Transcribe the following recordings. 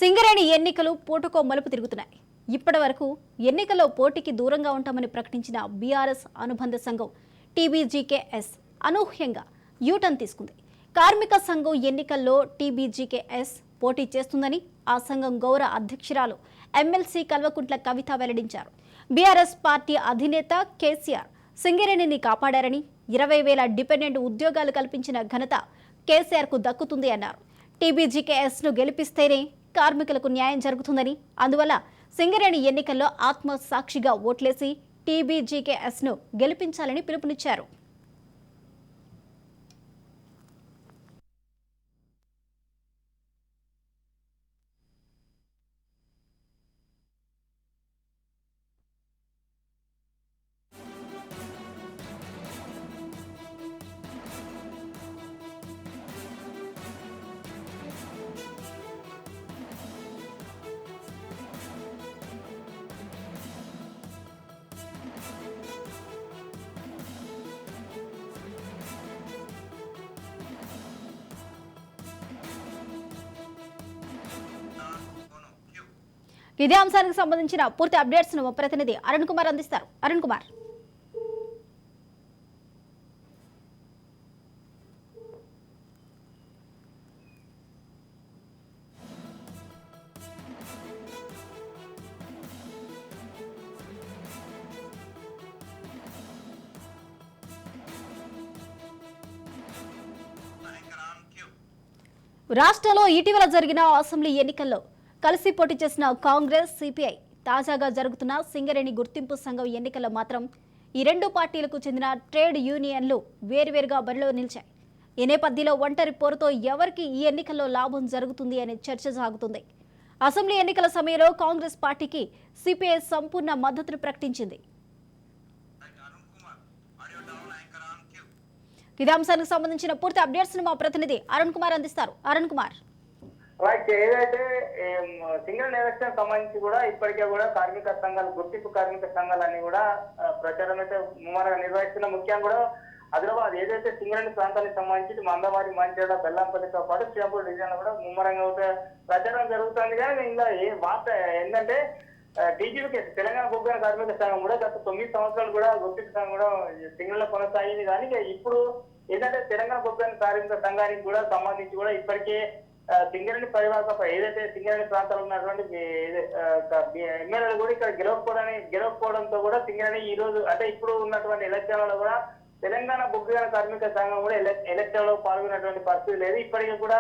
సింగరేణి ఎన్నికలు పూటకో మలుపు తిరుగుతున్నాయి. ఇప్పటివరకు ఎన్నికల్లో పోటీకి దూరంగా ఉంటామని ప్రకటించిన బీఆర్ఎస్ అనుబంధ సంఘం టీబీజీకేఎస్ అనూహ్యంగా యూటర్న్ తీసుకుంది. కార్మిక సంఘం ఎన్నికల్లో టీబీజీకేఎస్ పోటీ చేస్తుందని ఆ సంఘం గౌరవ అధ్యక్షురాలు ఎమ్మెల్సీ కల్వకుంట్ల కవిత వెల్లడించారు. బీఆర్ఎస్ పార్టీ అధినేత కేసీఆర్ సింగరేణిని కాపాడారని 20,000 డిపెండెంట్ ఉద్యోగాలు కల్పించిన ఘనత కేసీఆర్కు దక్కుతుంది అన్నారు. టీబీజీకేఎస్ను గెలిపిస్తేనే కార్మికులకు న్యాయం జరుగుతుందని, అందువల్ల సింగరేణి ఎన్నికల్లో ఆత్మసాక్షిగా ఓట్లేసి టీబీజీకేఎస్ను గెలిపించాలని పిలుపునిచ్చారు. ఇదే అంశానికి సంబంధించిన పూర్తి అప్డేట్స్ ను ప్రతినిధి అరుణ్ కుమార్ అందిస్తారు. అరుణ్ కుమార్. రాష్ట్రంలో ఇటీవల జరిగిన అసెంబ్లీ ఎన్నికల్లో కలిసి పోటీ చేసిన కాంగ్రెస్, సిపిఐ, తాజాగా జరుగుతున్న సింగరేణి గుర్తింపు సంఘం ఎన్నికల్లో మాత్రం ఈ రెండు పార్టీలకు చెందిన ట్రేడ్ యూనియన్లు వేరువేరుగా బరిలో నిలిచాయి. ఈ నేపథ్యంలో ఒంటరి పోరుతో ఎవరికి ఈ ఎన్నికల్లో లాభం జరుగుతుంది అనే చర్చ సాగుతుంది. అసెంబ్లీ ఎన్నికల సమయంలో కాంగ్రెస్ పార్టీకి సిపిఐ సంపూర్ణ మద్దతును ప్రకటించింది. ఇదే అంశానికి సంబంధించిన పూర్తి అప్డేట్స్ ను మా ప్రతినిధి అరుణ్ కుమార్ అందిస్తారు. అరుణ్ కుమార్. ఏదైతే సింగరేణి ఎలక్షన్ సంబంధించి కూడా ఇప్పటికే కూడా కార్మిక సంఘాలు, గుర్తింపు కార్మిక సంఘాలన్నీ కూడా ప్రచారం అయితే ముమ్మరంగా నిర్వహిస్తున్న. ముఖ్యంగా కూడా ఆదిలాబాద్ ఏదైతే సింగరేణి ప్రాంతానికి సంబంధించి మందవారి, మంచిర్యాల, బెల్లంపల్లితో పాటు శ్రీకాకుళం డివిజన్ లో కూడా ముమ్మరంగా ప్రచారం జరుగుతుంది. కానీ ఇంకా ఏ వార్త ఏంటంటే టీజీపీకే తెలంగాణ బొగ్గు కార్మిక సంఘం కూడా గత 9 సంవత్సరాలు కూడా గుర్తింపు సంఘం కూడా సింగరేణిలో కొనసాగింది. కానీ ఇప్పుడు ఏంటంటే తెలంగాణ బొగ్గు కార్మిక సంఘానికి కూడా సంబంధించి కూడా ఇప్పటికే సింగరేణి పరివాహక ఏదైతే సింగరేణి ప్రాంతాల్లో ఉన్నటువంటి ఎమ్మెల్యేలు కూడా ఇక్కడ గెలవకపోవడంతో కూడా సింగరేణి ఈ రోజు అంటే ఇప్పుడు ఉన్నటువంటి ఎలక్షన్లలో కూడా తెలంగాణ బొగ్గు కార్మిక సంఘం కూడా ఎలక్షన్ లో పాల్గొన్నటువంటి పరిస్థితి లేదు. ఇప్పటికీ కూడా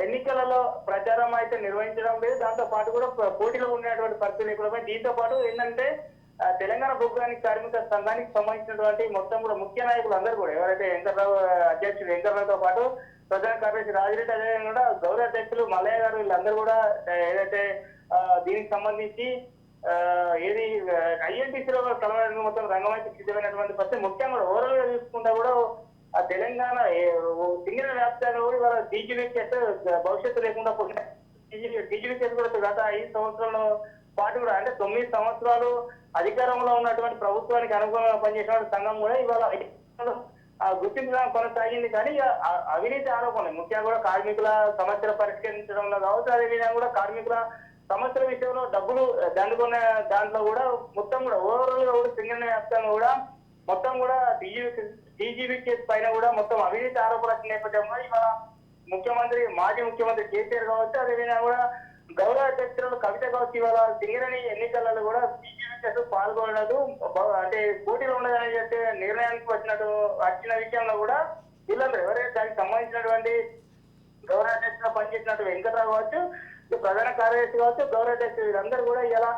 ఎన్నికలలో ప్రచారం అయితే నిర్వహించడం లేదు. దాంతో పాటు కూడా పోటీలో ఉండేటువంటి పరిస్థితి కూడా. దీంతో పాటు ఏంటంటే తెలంగాణ బొగ్గు కార్మిక సంఘానికి సంబంధించినటువంటి మొత్తం కూడా ముఖ్య నాయకులు అందరూ కూడా ఎవరైతే వెంకటరావు అధ్యక్షుడు వెంకటరావుతో పాటు ప్రధాన కార్యదర్శి రాజిరెడ్డి, అదేవిధంగా కూడా గౌరవ అధ్యక్షులు మల్లయ్య గారు, వీళ్ళందరూ కూడా ఏదైతే దీనికి సంబంధించి ఏది ఐఎన్టీసీలో కలవడానికి మొత్తం రంగమైతే సిద్ధమైనటువంటి పరిస్థితి. ముఖ్యంగా ఓవరాల్ గా చూసుకుంటా కూడా ఆ తెలంగాణ సింగరేణి వ్యాప్తంగా కూడా ఇవాళ టీజీపీకేస్ భవిష్యత్తు లేకుండా టీజీపీకేస్ కూడా గత 5 సంవత్సరాల పాటు కూడా అంటే 9 సంవత్సరాలు అధికారంలో ఉన్నటువంటి ప్రభుత్వానికి అనుగుణంగా పనిచేసిన సంఘం కూడా ఇవాళ గుర్తింపు కొనసాగింది. కానీ అవినీతి ఆరోపణలు ముఖ్యంగా కూడా కార్మికుల సమస్యలు పరిష్కరించడంలో కావచ్చు, అదేవిధంగా కూడా కార్మికుల సమస్యల విషయంలో డబ్బులు దండుకున్న దాంట్లో కూడా మొత్తం కూడా ఓవరాల్ గా కూడా సింగరేణి వ్యాప్తంగా కూడా మొత్తం కూడా టీజీపీకేస్ పైన కూడా మొత్తం అవినీతి ఆరోపణల నేపథ్యంలో ఇవాళ మాజీ ముఖ్యమంత్రి కేసీఆర్ కావచ్చు, అదేవిధంగా కూడా గౌరవ అధ్యక్షులు కవిత కావచ్చు ఇవాళ సింగరేణి ఎన్నికలలో కూడా టీజీపీకేస్ పాల్గొనలేదు, అంటే పోటీలో ఉండదని చెప్పే నిర్ణయానికి వచ్చిన విషయంలో కూడా వీళ్ళందరూ ఎవరైతే దానికి సంబంధించినటువంటి గౌరవ అధ్యక్షులు పనిచేసినట్టు వెంకటరావు కావచ్చు, ప్రధాన కార్యదర్శి కావచ్చు, గౌరవ అధ్యక్షులు వీళ్ళందరూ కూడా ఇలా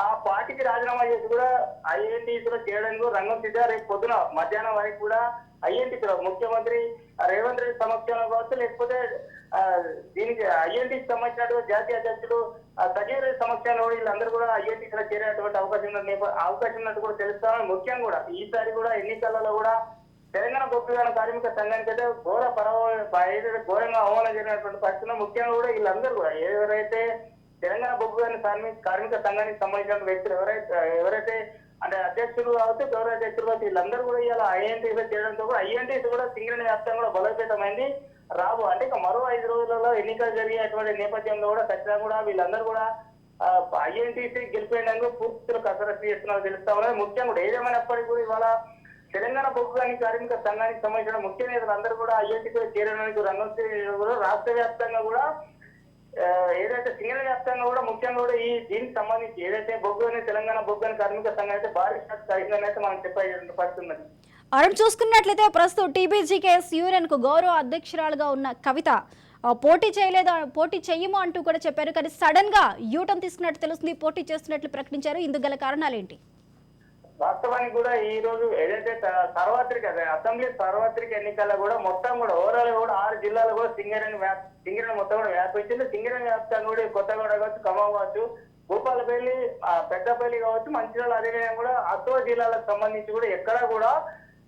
ఆ పార్టీకి రాజీనామా చేసి కూడా ఐఎన్టీసీలో చేయడానికి రంగం సిద్ధ. రేపు పొద్దున మధ్యాహ్నం వరకు కూడా ఐఎన్టీసీలో ముఖ్యమంత్రి రేవంత్ రెడ్డి సమక్షంలో కావచ్చు, లేకపోతే దీనికి ఐఎన్టీసీ సంబంధించినటువంటి జాతీయ అధ్యక్షుడు సజీవ్ రెడ్డి సమక్షంలో వీళ్ళందరూ కూడా ఐఎన్టీసీలో చేరేటువంటి అవకాశం ఉన్నట్టు కూడా తెలుస్తామని. ముఖ్యంగా కూడా ఈసారి కూడా ఎన్నికలలో కూడా తెలంగాణ బొగ్గు కార్మిక సంఘానికి అయితే ఘోరంగా అవమానం జరిగినటువంటి పరిస్థితుల్లో ముఖ్యంగా కూడా వీళ్ళందరూ కూడా ఎవరైతే తెలంగాణ బొగ్గు కార్మిక సంఘానికి సంబంధించిన వ్యక్తులు ఎవరైతే అంటే అధ్యక్షులు కావచ్చు, గౌరవ అధ్యక్షులు కావచ్చు, వీళ్ళందరూ కూడా ఇలా ఐఎన్టీసీలో చేయడంతో కూడా ఐఎన్టీసీ కూడా సింగరేణి వ్యాప్తంగా కూడా బలోపేతమైంది. రాబో అంటే ఇక మరో 5 రోజులలో ఎన్నికలు జరిగేటువంటి నేపథ్యంలో కూడా ఖచ్చితంగా కూడా వీళ్ళందరూ కూడా ఐఎన్టీసీ గెలిపేయడానికి పూర్తిగా కసరత్తు చేస్తున్నారు తెలుస్తా ఉన్నది. ముఖ్యంగా కూడా ఏదేమైనప్పటికీ కూడా ఇవాళ తెలంగాణ బొగ్గు కానీ కార్మిక సంఘానికి సంబంధించిన ముఖ్య నేతలు అందరూ కూడా ఐఎన్టీసీ చేరడానికి రంగం కూడా రాష్ట్ర వ్యాప్తంగా కూడా ఏదైతే సింగల్ వ్యాప్తంగా కూడా ముఖ్యంగా కూడా దీనికి సంబంధించి ఏదైతే బొగ్గు అని తెలంగాణ బొగ్గు అని కార్మిక సంఘం అయితే భారీ షాక్ అయిందని అయితే మనం చెప్పబడుతున్నది. అరుణ్, చూసుకున్నట్లయితే ప్రస్తుతం టీబీజీకేఎస్ యూనియన్ కు గౌరవ అధ్యక్షురాలుగా ఉన్న కవిత పోటీ చెయ్యము అంటూ కూడా చెప్పారు. కానీ సడన్ గా యూటర్న్ తీసుకున్నట్టు తెలుస్తుంది, పోటీ చేస్తున్నట్లు ప్రకటించారు. ఇందుకు గల కారణాలు ఏంటి? వాస్తవానికి కూడా ఈ రోజు ఏదైతే సార్వత్రిక అసెంబ్లీ సార్వత్రిక ఎన్నికల్లో కూడా మొత్తం కూడా ఓవరాల్ కూడా 6 జిల్లాలు కూడా సింగరేణి మొత్తం కూడా వ్యాపించింది. సింగరేణి వ్యాప్తంగా కూడా కొత్తగూడ కావచ్చు, ఖమ్మం కావచ్చు, భూపాలపల్లి, పెద్దపల్లి కావచ్చు, మంచిర్యాల అదేవిధంగా కూడా అత్వ జిల్లాలకు సంబంధించి కూడా ఎక్కడ కూడా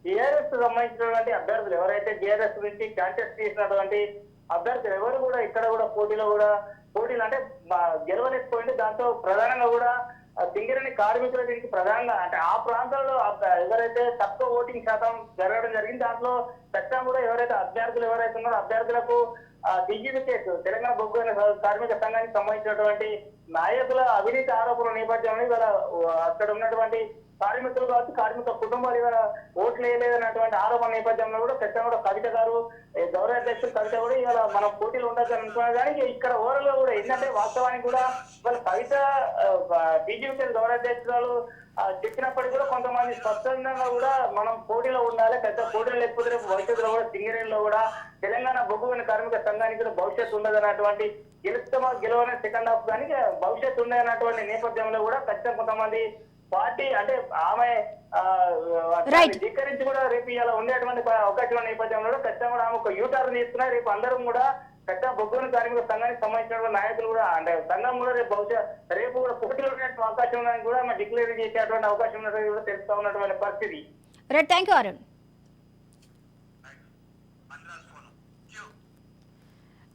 టీఆర్ఎస్ సంబంధించినటువంటి అభ్యర్థులు ఎవరైతే టీఆర్ఎస్ నుంచి కాంటెస్ట్ చేసినటువంటి అభ్యర్థులు ఎవరు కూడా ఇక్కడ కూడా పోటీలు అంటే గెలవలేకపోయింది. దాంతో ప్రధానంగా కూడా సింగరేణి కార్మికుల దీనికి ప్రధానంగా అంటే ఆ ప్రాంతాల్లో ఎవరైతే తక్కువ ఓటింగ్ శాతం జరగడం జరిగింది. దాంట్లో చట్టం కూడా ఎవరైతే అభ్యర్థులు ఎవరైతే ఉన్నారో అభ్యర్థులకు టీజీబీకేఎస్ తెలంగాణ బొగ్గు కార్మిక సంఘానికి సంబంధించినటువంటి నాయకుల అవినీతి ఆరోపణల నేపథ్యంలో ఇవాళ అక్కడ ఉన్నటువంటి కార్మికులు కావచ్చు, కార్మిక కుటుంబాలు ఇవాళ ఓట్లు వేయలేదన్నటువంటి ఆరోపణ నేపథ్యంలో కూడా ఖచ్చితంగా కూడా కవిత గారు గౌరవ అధ్యక్షులు కవిత కూడా ఇవాళ మనం పోటీలు ఉండదు అనుకున్నారు. కానీ ఇక్కడ ఓవరాల్ గా కూడా ఏంటంటే వాస్తవానికి కూడా ఇవాళ కవిత టీజీబీకేఎస్ గౌరవ అధ్యక్షురాలు చెప్పినప్పటికీ కూడా కొంతమంది స్పష్టంగా కూడా మనం పోటీలో ఉండాలి, పెద్ద పోటీలు లేకపోతే రేపు భవిష్యత్తులో కూడా సింగరేణిలో కూడా తెలంగాణ బొగ్గు కార్మిక సంఘానికి కూడా భవిష్యత్తు ఉండదన్నటువంటి గెలవనే సెకండ్ హాఫ్ కానీ భవిష్యత్తు ఉండదన్నటువంటి నేపథ్యంలో కూడా ఖచ్చితంగా కొంతమంది పార్టీ అంటే ఆమె ధిక్కరించి కూడా రేపు ఇలా ఉండేటువంటి అవకాశం నేపథ్యంలో కూడా ఖచ్చితంగా కూడా ఆమె ఒక యూటర్న్ తీసుకున్నారు. రేపు అందరం కూడా ఖచ్చితంగా బొగ్గు కార్మిక సంఘానికి సంబంధించిన నాయకులు కూడా అంటే సంఘం కూడా రేపు కూడా పోటీలో ఉండేటువంటి అవకాశం ఉన్నదని కూడా ఆమె డిక్లేర్ చేసేటువంటి అవకాశం ఉన్నది కూడా తెలుస్తా ఉన్నటువంటి పరిస్థితి. Right, thank you Arun.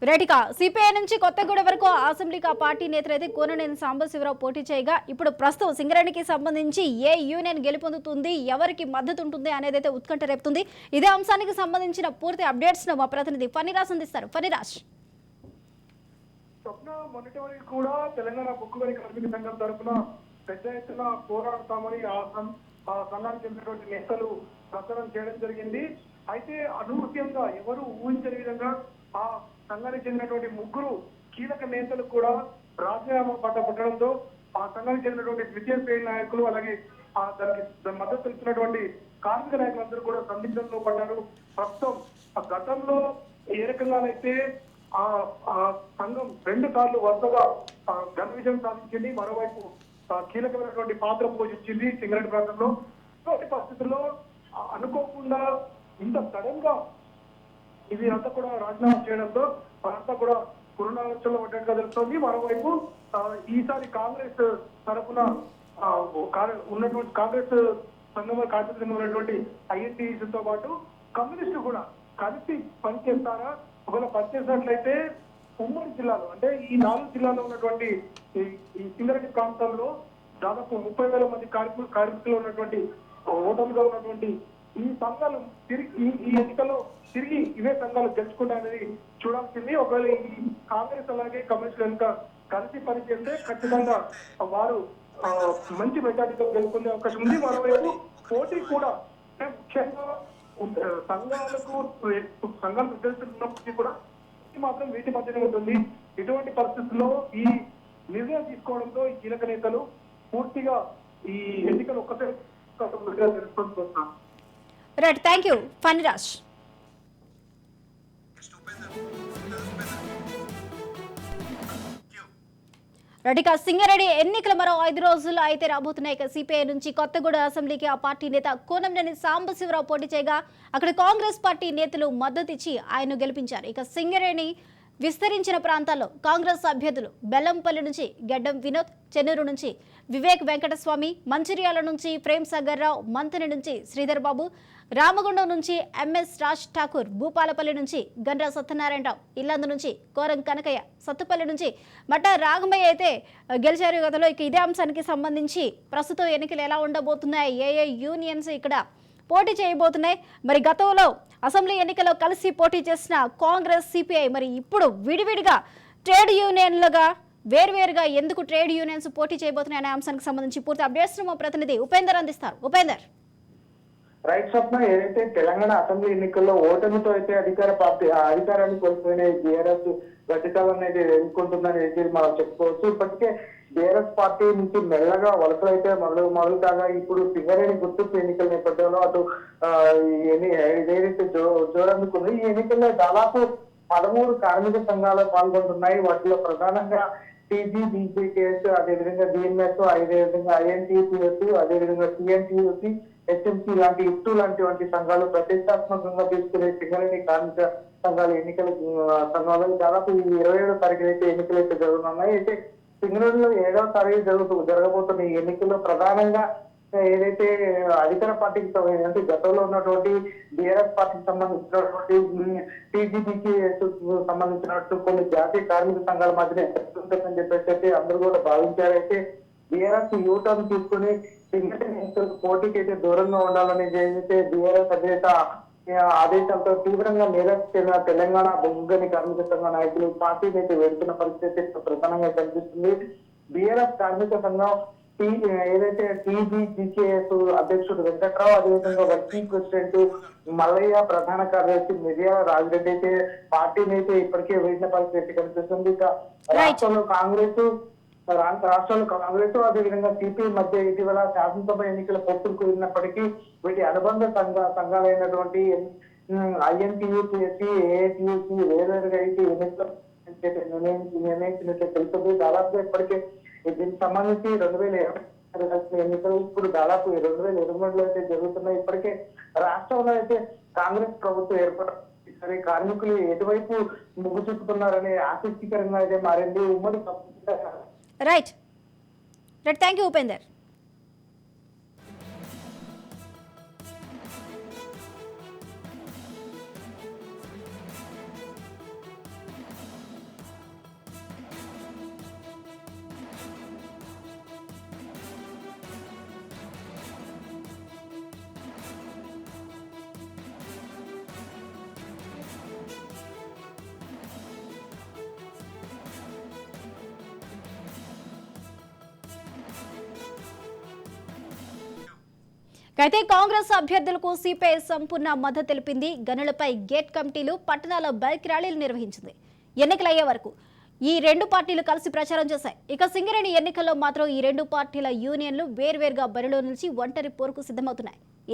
రైట్గా సిపిఐ నుంచి కొత్తగూడ వరకు అసెంబ్లీకి ఆ పార్టీ నేతలైతే కోననేని సాంబశివరావు పోటీ చేయగా ఇప్పుడు ప్రస్తుతం సింగరేణికి సంబంధించి ఏ యూనియన్ గెలుపొందుతుంది, ఎవరికి మద్దతు ఉంటుంది అనేది అయితే ఉత్కంఠ రేపుతుంది. ఇదే అంశానికి సంబంధించిన పూర్తి అప్డేట్స్ ను మా ప్రతినిధి ఫణిరాజ్ అందిస్తారు. ఫణిరాజ్, స్వప్న మొన్నటి వరకు కూడా తెలంగాణ బొగ్గు కార్మిక సంఘం తరఫున పెద్ద ఎత్తున పోరాడతామని ఆ సంఘానికి చెందినటువంటి నేతలు ప్రచారం చేయడం జరిగింది. అయితే అనూహ్యంగా ఎవరు ఊహించని విధంగా ఆ సంఘానికి చెందినటువంటి 3 కీలక నేతలు కూడా రాజీనామా పట్టడంతో ఆ సంఘానికి చెందినటువంటి ద్వితీయ శ్రేణి నాయకులు అలాగే దానికి మద్దతు తెలుపుతున్నటువంటి కార్మిక నాయకులందరూ కూడా సందిగ్ధంలో పడ్డారు. ప్రస్తుతం ఆ గతంలో ఏ రకంగానైతే ఆ సంఘం 2 సార్లు వరుసగా ఘన విజయం సాధించింది, మరోవైపు కీలకమైనటువంటి పాత్ర పోషించింది సింగరేణి ప్రాంతంలో. ఇటువంటి పరిస్థితుల్లో అనుకోకుండా ఇంత సడన్ గా ఇవి అంతా కూడా రాజీనామా చేయడంతో వారంతా కూడా పునరాలోచనలో పడ్డట్టుగా తెలుస్తోంది. మరోవైపు ఈసారి కాంగ్రెస్ తరఫున ఉన్నటువంటి కాంగ్రెస్ సంఘంలో కార్యక్రమంలో ఉన్నటువంటి ఐఎన్టీసీతో పాటు కమ్యూనిస్టు కూడా కలిసి పనిచేస్తారా, ఒకవేళ పనిచేసినట్లయితే ఉమ్మడి జిల్లాలో అంటే ఈ 4 జిల్లాలో ఉన్నటువంటి ఈ సింగరేణి ప్రాంతాల్లో దాదాపు 30,000 మంది కార్మికులు ఉన్నటువంటి ఓటర్లుగా ఉన్నటువంటి ఈ సంఘాలు తిరిగి ఈ ఎన్నికల్లో తిరిగి ఇవే సంఘాలు గెలుచుకుంటాయనేది చూడాల్సింది. ఒకవేళ ఈ కాంగ్రెస్ అలాగే కమ్యూనిస్టులు కనుక కలిసి పనిచేస్తే ఖచ్చితంగా వారు మంచి మెజార్టీతో గెలుచుకునే అవకాశం ఉంది. మరోవైపు పోటీ కూడా అంటే ముఖ్యంగా సంఘాలు ఉద్దేశిస్తున్నప్పటికీ కూడా మాత్రం వీటి మధ్యనే ఉంటుంది. ఇటువంటి పరిస్థితుల్లో ఈ నిర్ణయం తీసుకోవడంతో ఈ కీలక నేతలు పూర్తిగా ఈ ఎన్నికలు ఒక్కసారి తెలుసుకుంటున్నారు. Right, thank you Phaniraj. Right, Singareni ఎన్నికలు మరో 5 రోజుల్లో అయితే రాబోతున్నాయి. ఇక సిపిఐ నుంచి కొత్తగూడ అసెంబ్లీకి ఆ పార్టీ నేత కోనంనేని సాంబశివరావు పోటీ చేయగా అక్కడ కాంగ్రెస్ పార్టీ నేతలు మద్దతు ఇచ్చి ఆయన గెలిపించారు. ఇక సింగరేణి విస్తరించిన ప్రాంతాల్లో కాంగ్రెస్ అభ్యర్థులు బెల్లంపల్లి నుంచి గెడ్డం వినోద్, చెన్నూరు నుంచి వివేక్ వెంకటస్వామి, మంచిర్యాల నుంచి ప్రేమ్ సాగర్ రావు, మంతని నుంచి శ్రీధర్ బాబు, రామగుండం నుంచి ఎంఎస్ రాజ్ ఠాకూర్, భూపాలపల్లి నుంచి గండ్ర సత్యనారాయణరావు, ఇల్లందు నుంచి కోరం కనకయ్య, సత్తుపల్లి నుంచి మట్ట రాఘమయ్య అయితే గెలిచారు గతంలో. ఇక ఇదే అంశానికి సంబంధించి ప్రస్తుతం ఎన్నికలు ఎలా ఉండబోతున్నాయి, ఏ యూనియన్స్ ఇక్కడ పోటీ చేయబోతున్నాయి. మరి గతంలో అసెంబ్లీ ఎన్నికల్లో కలిసి పోటీ చేసిన కాంగ్రెస్, సిపిఐ మరి ఇప్పుడు విడివిడిగా ట్రేడ్ యూనియన్లుగా వేర్వేరుగా ఎందుకు ట్రేడ్ యూనియన్స్ పోటీ చేయబోతున్నాయనే అంశానికి సంబంధించి పూర్తి అప్డేట్స్ మా ప్రతినిధి ఉపేందర్ అందిస్తారు. ఉపేందర్. రైట్ స్వప్న, ఏదైతే తెలంగాణ అసెంబ్లీ ఎన్నికల్లో ఓటమితో అయితే అధికారాన్ని కోల్పోయిన బీఆర్ఎస్ గట్టికాలను అయితే ఎదుర్కొంటుందని అయితే మనం చెప్పుకోవచ్చు. ఇప్పటికే బీఆర్ఎస్ పార్టీ నుంచి మెల్లగా వలసలు అయితే మొదలు కాగా ఇప్పుడు సింగరేణి గుర్తింపు ఎన్నికల నేపథ్యంలో అటు ఏదైతే జోరందుకుంది. ఈ ఎన్నికల్లో దాదాపు 13 కార్మిక సంఘాలు పాల్గొంటున్నాయి. వాటిలో ప్రధానంగా టీజీబీజేకేఎస్, అదేవిధంగా బిఎంఎస్, అదేవిధంగా ఐఎన్టీసీఎస్, అదేవిధంగా సిఎన్టీయూసీ, హెచ్ఎంసీ లాంటి ఇఫ్టు లాంటి సంఘాలు ప్రతిష్టాత్మకంగా తీసుకునే సింగరేణి కార్మిక సంఘాల ఎన్నికల సంఘాలు దాదాపు ఈ 27వ తారీఖున అయితే ఎన్నికలు అయితే జరుగుతున్నాయి. అయితే సింగరేణిలో 7వ తారీఖు జరగబోతున్న ఈ ఎన్నికల్లో ప్రధానంగా ఏదైతే అధికార పార్టీకి అంటే గతంలో ఉన్నటువంటి బీఆర్ఎస్ పార్టీకి సంబంధించినటువంటి టీజీపీకి సంబంధించినట్టు కొన్ని జాతీయ కార్మిక సంఘాల మధ్య ఉంటుందని చెప్పేసి అందరూ కూడా భావించారు. అయితే బీఆర్ఎస్ యూటర్న్ తీసుకుని సింగరేణి పోటీకి అయితే దూరంగా ఉండాలని అయితే బీఆర్ఎస్ అధినేత ఆదేశాలతో తీవ్రంగా నిరసిస్తున్న తెలంగాణ బొగ్గని కార్మిక సంఘ నాయకులు పార్టీని అయితే వెళ్తున్న పరిస్థితి ప్రధానంగా కనిపిస్తుంది. బీఆర్ఎస్ కార్మిక సంఘం ఏదైతే టీజీజీకేఎస్ అధ్యక్షుడు వెంకట్రావు, అదేవిధంగా వర్కింగ్ ప్రెసిడెంట్ మల్లయ్య, ప్రధాన కార్యదర్శి మిర్యాల రాజిరెడ్డి అయితే పార్టీని అయితే ఇప్పటికే వేసిన పరిస్థితి కనిపిస్తుంది. ఇక రాష్ట్రంలో కాంగ్రెస్ అదేవిధంగా సిపిఐ మధ్య ఇటీవల శాసనసభ ఎన్నికల పొత్తులు కుదిరినప్పటికీ వీటి అనుబంధ సంఘాలైనటువంటి ఐఎన్టీయూసీ, ఏఐటీయూసీ వేరువేరుగా అయితే ఎన్నికలు నిర్ణయించినట్టు తెలుస్తుంది. దాదాపుగా ఇప్పటికే దీనికి సంబంధించి 2020 ఎన్నికలు ఇప్పుడు దాదాపు 2023లో అయితే జరుగుతున్నాయి. ఇప్పటికే రాష్ట్రంలో అయితే కాంగ్రెస్ ప్రభుత్వం ఏర్పడే కార్మికులు ఎటువైపు మొగ్గు చూపుతున్నారనే ఆసక్తికరంగా అయితే మారింది. ఉమ్మడి రైట్. Thank you Upender. అయితే కాంగ్రెస్ అభ్యర్థులకు సిపిఐ సంపూర్ణ మద్దతు తెలిపింది. గనులపై గేట్ కమిటీలు, పట్టణాల బైక్ ర్యాలీలు నిర్వహించింది. ఎన్నికలయ్యే వరకు ఈ రెండు పార్టీలు కలిసి ప్రచారం చేశాయి. ఇక సింగరేణి ఎన్నికల్లో మాత్రం ఈ రెండు పార్టీల యూనియన్లు వేర్వేరుగా బరిలో నిలిచి ఒంటరి పోరుకు సిద్ధమవుతున్నాయి.